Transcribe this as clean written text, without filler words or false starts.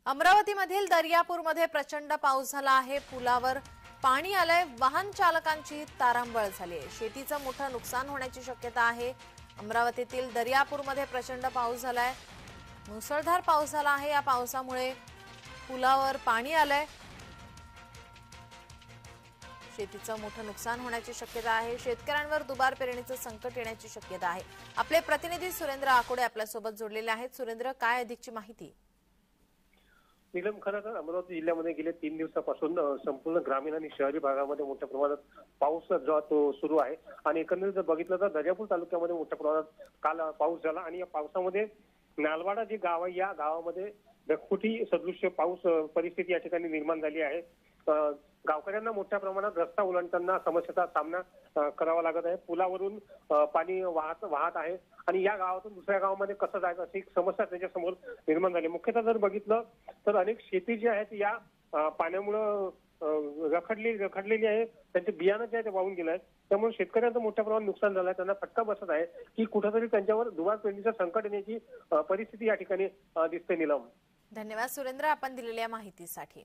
अमरावतीमधील दर्यापूरमध्ये प्रचंड पाऊस झाला आहे। पुलावर पाणी आलंय, वाहन चालकांची तारांबळ झाली आहे। शेतीचं मोठं नुकसान होण्याची शक्यता आहे। अमरावतीतील दर्यापूरमध्ये प्रचंड पाऊस झालाय, मुसळधार पाऊस झाला आहे। या पावसामुळे पुलावर पाणी आलंय, शेतीचं मोठं नुकसान होण्याची शक्यता आहे। शेतकऱ्यांवर दुबार पेरणीचं संकट येण्याची शक्यता आहे। आपले प्रतिनिधी सुरेंद्र आकोडे आपल्या सोबत जोडलेले आहेत। सुरेंद्र, काय अधिकची माहिती? नीलम, खरं तर अमरावती जिल्ह्यामध्ये गेले 3 दिवसापासून संपूर्ण ग्रामीण आणि शहरी भागामध्ये मोठ्या प्रमाणात पाऊस जो तो सुरू आहे आणि एकंदरीत जर बघितलं तर दर्यापूर तालुक्यामध्ये मोठ्या प्रमाणात काल पाऊस झाला आणि या पावसामध्ये नालवाडा जे गाव आहे या गावामध्ये ढगफुटी सदृश्य पाऊस परिस्थिती या ठिकाणी निर्माण झाली आहे। गावकऱ्यांना मोठ्या प्रमाणात रस्ता ओलांडताना समस्येचा सामना करावा लागत आहे। पुलावरून पाणी वाहत आहे आणि या गावातून दुसऱ्या गावामध्ये कसं जायचं अशी एक समस्या त्याच्यासमोर निर्माण झाली। मुख्यतः जर बघितलं तर अनेक शेती जी आहेत या पाण्यामुळे रखडलेली आहे। त्यांचे बियाणं जे आहे ते वाहून गेलं आहे, त्यामुळे शेतकऱ्यांचं मोठ्या प्रमाणात नुकसान झालं आहे। त्यांना फटका बसत आहे की कुठेतरी त्यांच्यावर दुबार पेरणीचं संकट येण्याची परिस्थिती या ठिकाणी दिसते। नीलम, धन्यवाद सुरेंद्र, आपण दिलेल्या माहितीसाठी।